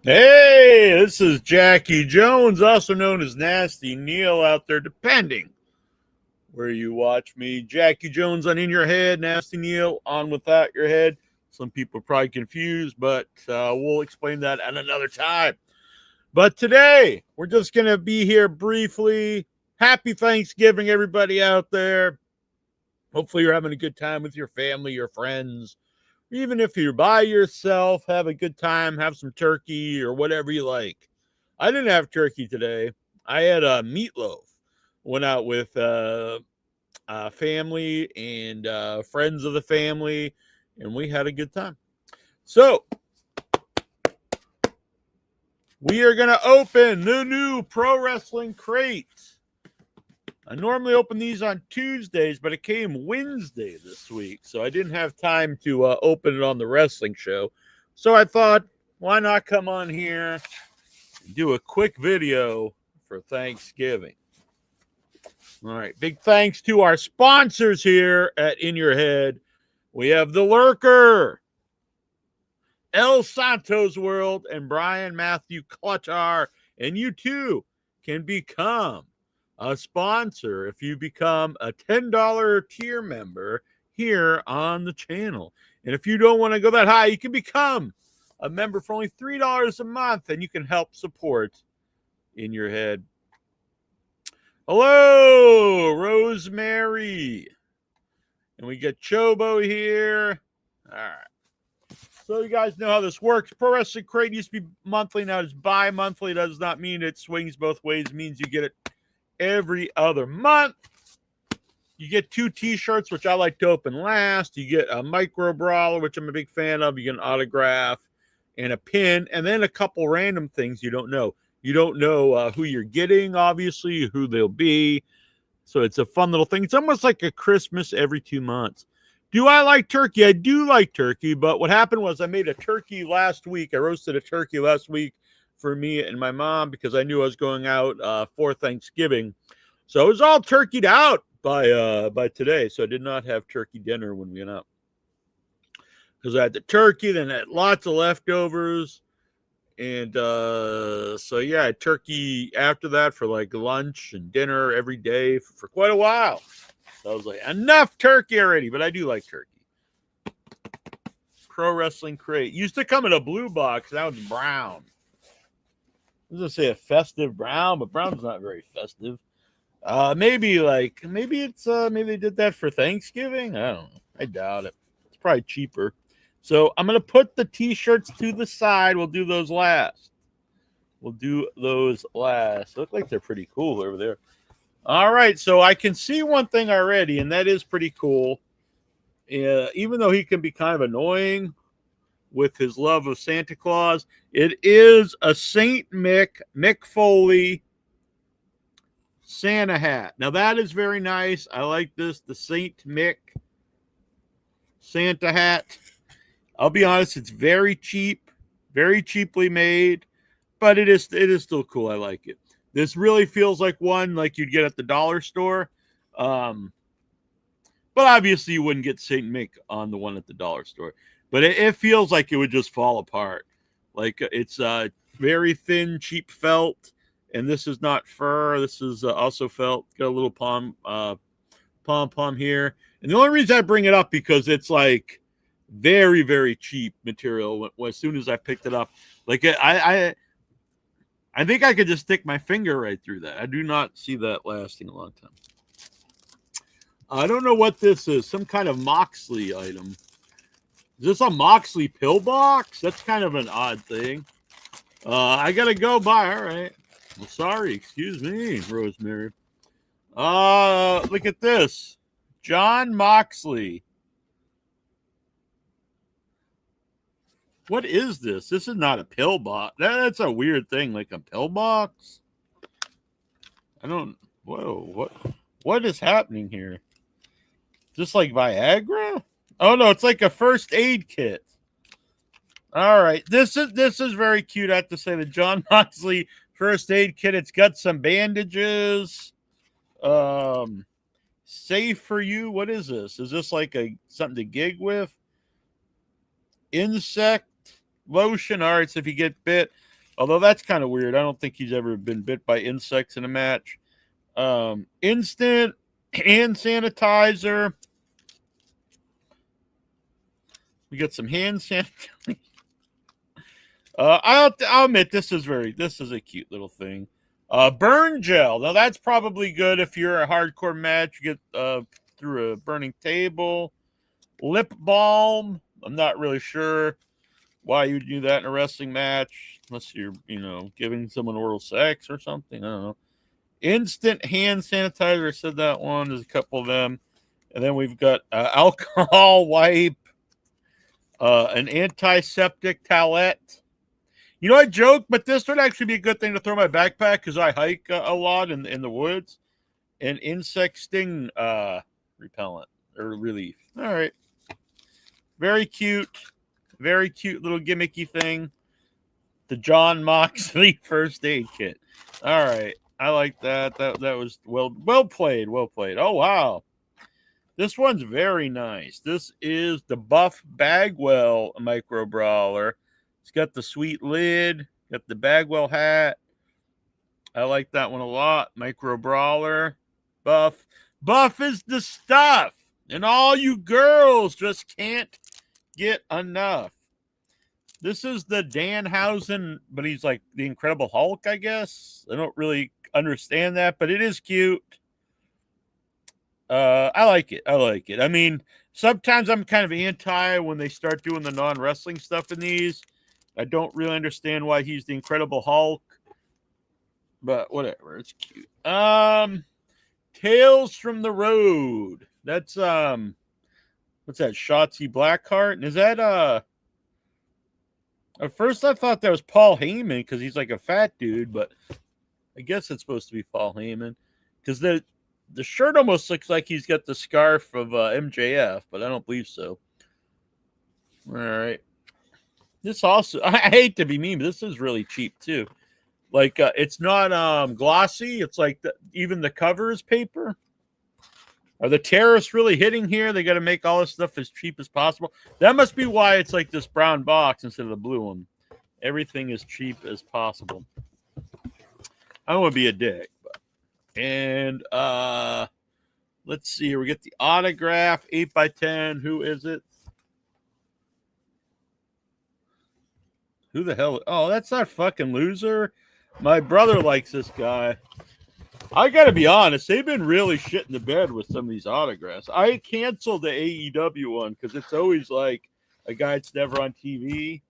Hey, this is Jackie Jones, also known as Nasty Neal out there, depending where you watch me. Jackie Jones on In Your Head, Nasty Neal on Without Your Head. Some people are probably confused, but we'll explain that at another time. But today, we're just going to be here briefly. Happy Thanksgiving, everybody out there. Hopefully you're having a good time with your family, your friends. Even if you're by yourself, have a good time, have some turkey or whatever you like. I didn't have turkey today. I had a meatloaf. Went out with family and friends of the family, and we had a good time. So, we are going to open the new Pro Wrestling Crate. I normally open these on Tuesdays, but it came Wednesday this week, so I didn't have time to open it on the wrestling show. So I thought, why not come on here and do a quick video for Thanksgiving? All right, big thanks to our sponsors here at In Your Head. We have The Lurker, El Santos World, and Brian Matthew Cluttar, and you too can become a sponsor if you become a $10 tier member here on the channel. And if you don't want to go that high, you can become a member for only $3 a month, and you can help support In Your Head. Hello, Rosemary. And we get Chobo here. All right. So you guys know how this works. Pro Wrestling Crate used to be monthly. Now it's bi-monthly. It does not mean it swings both ways. It means you get it every other month. You get 2 t-shirts, which I like to open last. You get a micro brawler, which I'm a big fan of. You get an autograph and a pin, and then a couple random things you don't know. You don't know who you're getting, obviously, who they'll be. So it's a fun little thing. It's almost like a Christmas every 2 months. Do I like turkey? I do like turkey, but what happened was I made a turkey last week. I roasted a turkey last week for me and my mom because I knew I was going out for Thanksgiving. So it was all turkeyed out by today. So I did not have turkey dinner when we went out. Because I had the turkey, then I had lots of leftovers. And so, yeah, I had turkey after that for like lunch and dinner every day for quite a while. So I was like, enough turkey already. But I do like turkey. Pro Wrestling Crate. Used to come in a blue box. Now it's brown. I was going to say a festive brown, but brown's not very festive. Maybe they did that for Thanksgiving. I don't know. I doubt it. It's probably cheaper. So I'm going to put the t-shirts to the side. We'll do those last. They look like they're pretty cool over there. All right. So I can see one thing already, and that is pretty cool. Even though he can be kind of annoying with his love of Santa Claus, it is a Saint Mick Foley Santa hat. Now that is very nice. I like this, the Saint Mick Santa hat. I'll be honest, it's very cheap, very cheaply made, but it is still cool. I like it. This really feels like one like you'd get at the dollar store. But obviously you wouldn't get St. Mick on the one at the dollar store. But it feels like it would just fall apart. Like it's very thin, cheap felt, and this is not fur. This is also felt. Got a little pom here. And the only reason I bring it up because it's like very, very cheap material. As soon as I picked it up, like I think I could just stick my finger right through that. I do not see that lasting a long time. I don't know what this is. Some kind of Moxley item. Is this a Moxley pill box? That's kind of an odd thing. I gotta go by. All right. Well, sorry. Excuse me, Rosemary. Look at this. John Moxley. What is this? This is not a pill box. That's a weird thing, like a pill box. I don't. Whoa. What is happening here? Just like Viagra? Oh no, it's like a first aid kit. All right, this is very cute. I have to say, the John Moxley first aid kit. It's got some bandages. Safe for you. What is this? Is this like something to gig with? Insect lotion. All right, so if you get bit, although that's kind of weird. I don't think he's ever been bit by insects in a match. Instant hand sanitizer. We got some hand sanitizer. I'll admit this is a cute little thing. Burn gel. Now that's probably good if you're a hardcore match. You get through a burning table. Lip balm. I'm not really sure why you would do that in a wrestling match, unless you're, giving someone oral sex or something. I don't know. Instant hand sanitizer. I said that one. There's a couple of them. And then we've got alcohol wipe, an antiseptic towelette. I joke, but this would actually be a good thing to throw in my backpack because I hike a lot in the woods. An insect sting repellent or relief. All right. Very cute little gimmicky thing. The John Moxley first aid kit. All right. I like that. That was well played. Well played. Oh, wow. This one's very nice. This is the Buff Bagwell micro brawler. It's got the sweet lid, got the Bagwell hat. I like that one a lot. Micro brawler. Buff. Buff is the stuff. And all you girls just can't get enough. This is the Danhausen, but he's like the Incredible Hulk, I guess. I don't really understand that, but it is cute. I like it. I mean, sometimes I'm kind of anti when they start doing the non-wrestling stuff in these. I don't really understand why he's the Incredible Hulk, but whatever. It's cute. Tales from the Road. That's what's that? Shotzi Blackheart. And is that at first I thought that was Paul Heyman because he's like a fat dude, but I guess it's supposed to be Paul Heyman because the shirt almost looks like he's got the scarf of MJF, but I don't believe so. All right. This also, I hate to be mean, but this is really cheap too. Like it's not glossy. It's like even the cover is paper. Are the terrorists really hitting here? They got to make all this stuff as cheap as possible. That must be why it's like this brown box instead of the blue one. Everything is cheap as possible. I don't want to be a dick. And let's see here. We get the autograph 8x10. Who is it? Who the hell? Oh, that's not fucking Loser. My brother likes this guy. I got to be honest. They've been really shitting the bed with some of these autographs. I canceled the AEW one because it's always like a guy that's never on TV.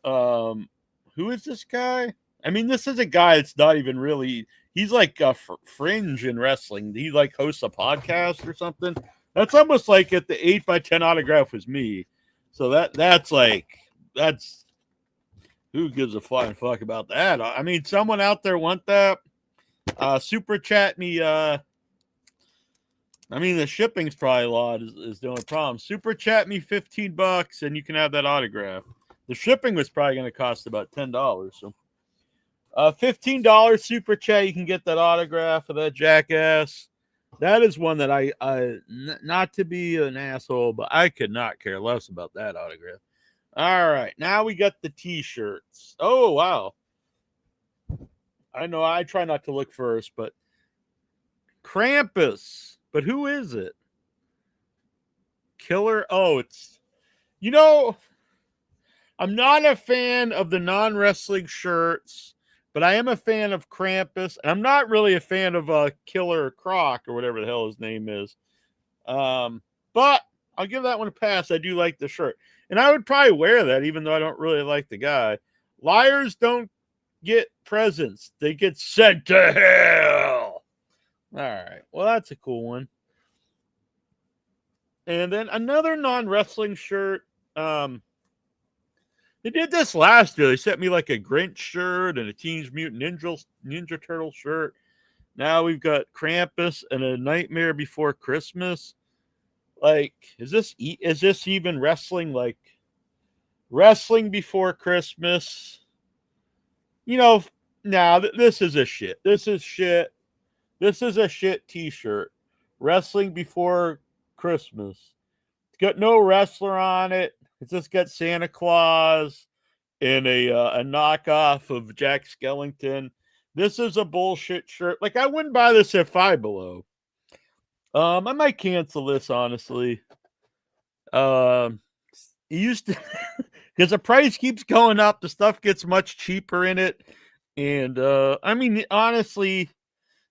Who is this guy? I mean, this is a guy that's not even really... He's like a fringe in wrestling. He like hosts a podcast or something. That's almost like if the 8x10 autograph was me. So that's who gives a flying fuck about that? I mean, someone out there want that? Super chat me. I mean, the shipping's probably a lot is the only problem. Super chat me $15 and you can have that autograph. The shipping was probably going to cost about $10. So $15 super chat. You can get that autograph of that jackass. That is one that not to be an asshole, but I could not care less about that autograph. All right, now we got the t-shirts. Oh, wow. I know I try not to look first, but Krampus. But who is it? Killer. Oh, it's, you know, I'm not a fan of the non-wrestling shirts, but I am a fan of Krampus. And I'm not really a fan of Killer Croc or whatever the hell his name is. But I'll give that one a pass. I do like the shirt. And I would probably wear that even though I don't really like the guy. Liars don't get presents. They get sent to hell. All right. Well, that's a cool one. And then another non-wrestling shirt. They did this last year. They sent me like a Grinch shirt and a Teenage Mutant Ninja Turtle shirt. Now we've got Krampus and a Nightmare Before Christmas. Like, is this even wrestling? Like, wrestling before Christmas? You know, now this is a shit. This is shit. This is a shit T-shirt. Wrestling before Christmas. It's got no wrestler on it. It's just got Santa Claus and a knockoff of Jack Skellington. This is a bullshit shirt. Like, I wouldn't buy this at Five Below. I might cancel this, honestly. It used to, because the price keeps going up. The stuff gets much cheaper in it. And, I mean, honestly,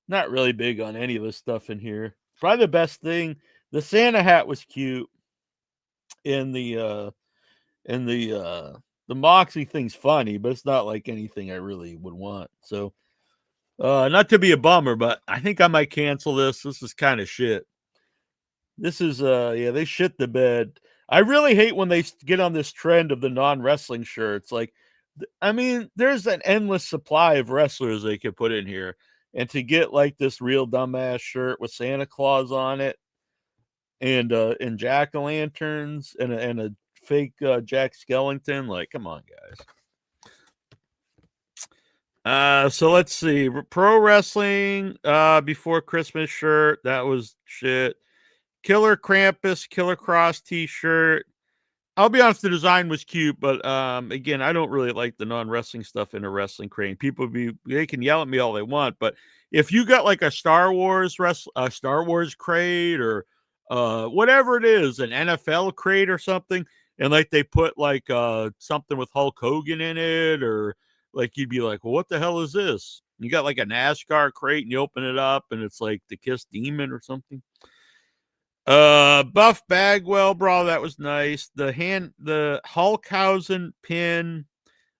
not really big on any of this stuff in here. Probably the best thing, the Santa hat was cute. And the Moxie thing's funny, but it's not like anything I really would want. So, not to be a bummer, but I think I might cancel this. This is kind of shit. This is, yeah, they shit the bed. I really hate when they get on this trend of the non-wrestling shirts. Like, I mean, there's an endless supply of wrestlers they could put in here. And to get like this real dumbass shirt with Santa Claus on it and jack-o'-lanterns and a fake Jack Skellington, like, come on, guys. So let's see. Pro wrestling before Christmas shirt. That was shit. Killer Krampus, Killer Cross t-shirt. I'll be honest, the design was cute, but again, I don't really like the non-wrestling stuff in a wrestling crate. They can yell at me all they want, but if you got like a Star Wars crate or whatever it is, an NFL crate or something, and like they put like something with Hulk Hogan in it, or like you'd be like, well, what the hell is this? You got like a NASCAR crate and you open it up and it's like the Kiss Demon or something. Buff Bagwell, bro, that was nice. The Hulkhausen pin,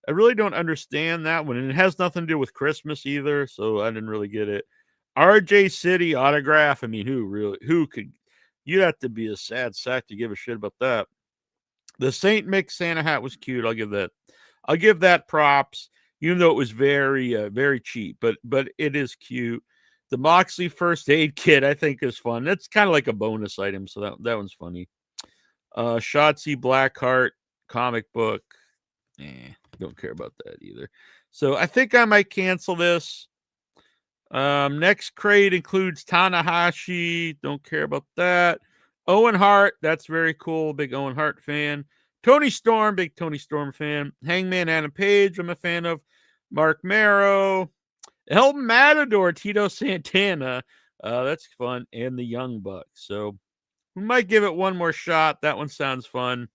I really don't understand that one, and it has nothing to do with Christmas either, so I didn't really get it. RJ City autograph, I mean, who could, you'd have to be a sad sack to give a shit about that. The St. Mick Santa hat was cute. I'll give that props, even though it was very, very cheap, but it is cute. The Moxley first aid kit, I think, is fun. That's kind of like a bonus item, so that one's funny. Shotzi Blackheart comic book. Don't care about that either. So I think I might cancel this. Next crate includes Tanahashi. Don't care about that. Owen Hart, that's very cool. Big Owen Hart fan. Tony Storm, big Tony Storm fan. Hangman Adam Page, I'm a fan of. Mark Marrow. El Matador, Tito Santana. That's fun. And the Young Bucks. So we might give it one more shot. That one sounds fun.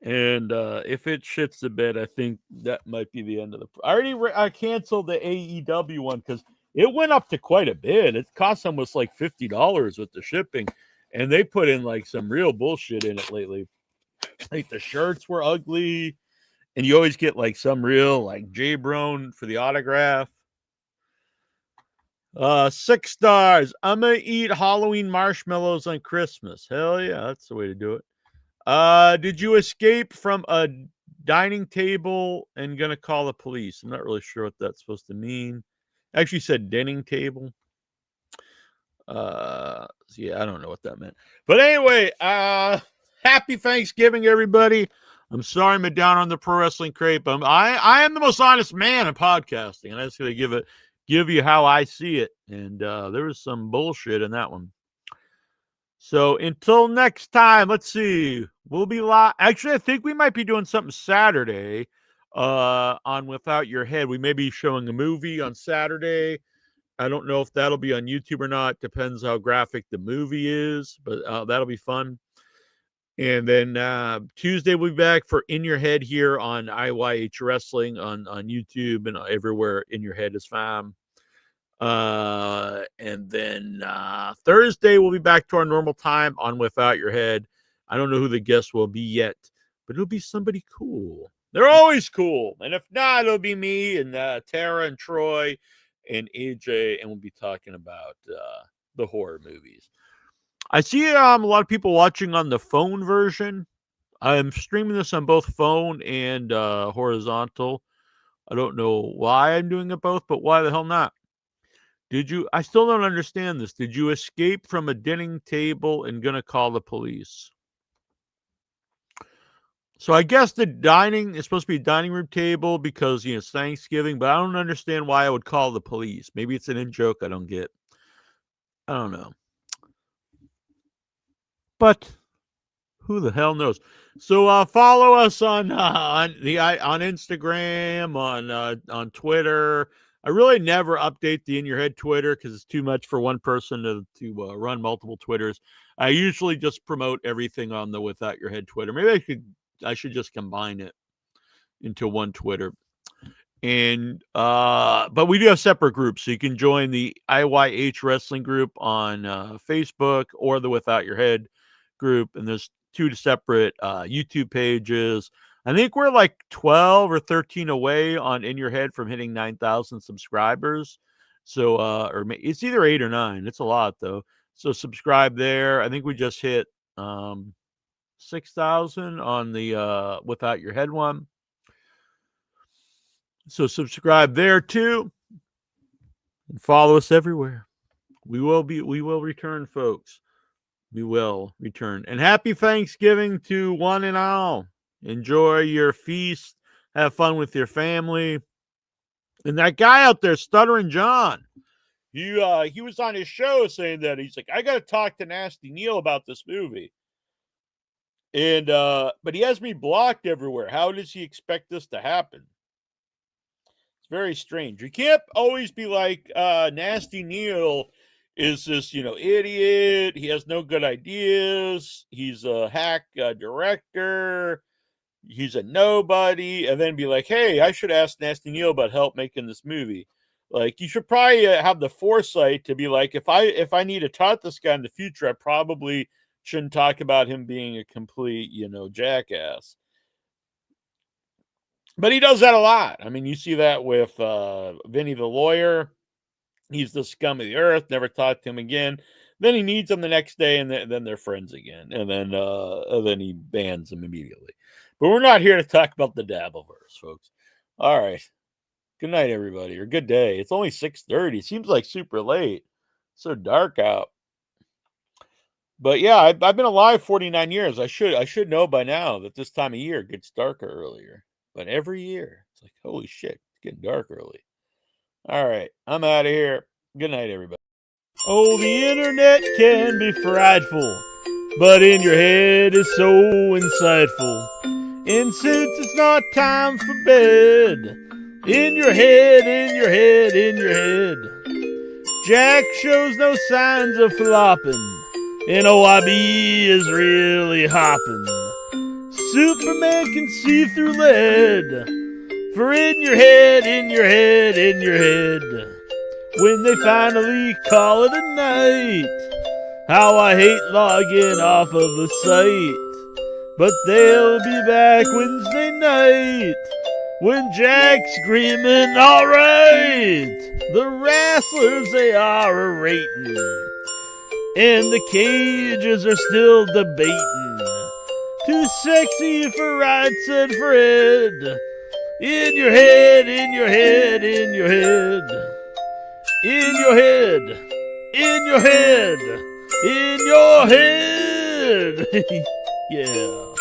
And if it shits the bed, I think that might be the end of the. I canceled the AEW one because it went up to quite a bit. It cost almost like $50 with the shipping. And they put in like some real bullshit in it lately. Like the shirts were ugly. And you always get like some real like J Brone for the autograph. 6 stars. I'm gonna eat Halloween marshmallows on Christmas. Hell yeah, that's the way to do it. Did you escape from a dining table and gonna call the police? I'm not really sure what that's supposed to mean. Actually said dining table. Yeah, I don't know what that meant. But anyway, happy Thanksgiving, everybody. I'm sorry I'm down on the pro wrestling crate, but I am the most honest man in podcasting, and I'm just going to give you how I see it. And there was some bullshit in that one. So until next time, let's see. We'll be live. Actually, I think we might be doing something Saturday on Without Your Head. We may be showing a movie on Saturday. I don't know if that'll be on YouTube or not. Depends how graphic the movie is, but that'll be fun. And then Tuesday we'll be back for In Your Head here on IYH Wrestling on YouTube and everywhere In Your Head is found. And then Thursday we'll be back to our normal time on Without Your Head. I don't know who the guest will be yet, but it'll be somebody cool. They're always cool. And if not, it'll be me and Tara and Troy and AJ, and we'll be talking about the horror movies. I see a lot of people watching on the phone version. I'm streaming this on both phone and horizontal. I don't know why I'm doing it both, but why the hell not? I still don't understand this. Did you escape from a dining table and gonna call the police? So I guess the dining is supposed to be a dining room table because, it's Thanksgiving, but I don't understand why I would call the police. Maybe it's an in-joke I don't get. I don't know. But who the hell knows? So follow us on Instagram, on Twitter. I really never update the In Your Head Twitter because it's too much for one person to run multiple Twitters. I usually just promote everything on the Without Your Head Twitter. Maybe I should just combine it into one Twitter. And but we do have separate groups, so you can join the IYH Wrestling group on Facebook or the Without Your Head group, and there's 2 separate YouTube pages. I think we're like 12 or 13 away on In Your Head from hitting 9,000 subscribers. So or it's either 8 or 9. It's a lot though. So subscribe there. I think we just hit 6,000 on the Without Your Head one. So subscribe there too. And follow us everywhere. We will return, folks. We will return. And happy Thanksgiving to one and all. Enjoy your feast. Have fun with your family. And that guy out there, Stuttering John, he was on his show saying that he's like, I got to talk to Nasty Neal about this movie. And but he has me blocked everywhere. How does he expect this to happen? It's very strange. You can't always be like Nasty Neal is this, idiot. He has no good ideas. He's a hack director. He's a nobody. And then be like, hey, I should ask Nasty Neal about help making this movie. Like, you should probably have the foresight to be like, if I need to talk to this guy in the future, I probably shouldn't talk about him being a complete, jackass. But he does that a lot. I mean, you see that with Vinny the lawyer. He's the scum of the earth. Never talk to him again. Then he needs him the next day, and then they're friends again. And then he bans him immediately. But we're not here to talk about the Dabbleverse, folks. All right. Good night, everybody, or good day. It's only 6:30. It seems like super late. It's so dark out. But yeah, I've been alive 49 years. I should know by now that this time of year it gets darker earlier. But every year, it's like, holy shit, it's getting dark early. All right, I'm out of here. Good night, everybody. Oh, the internet can be frightful, but In Your Head is so insightful. And since it's not time for bed, in your head, in your head, in your head, Jack shows no signs of flopping, and OIB is really hopping. Superman can see through lead, for in your head, in your head, in your head, when they finally call it a night. How I hate logging off of the site, but they'll be back Wednesday night, when Jack's screaming, all right, the wrestlers, they are a-rating, and the cages are still debating. Too sexy for right, said Fred. In your head, in your head, in your head. In your head, in your head, in your head. Yeah.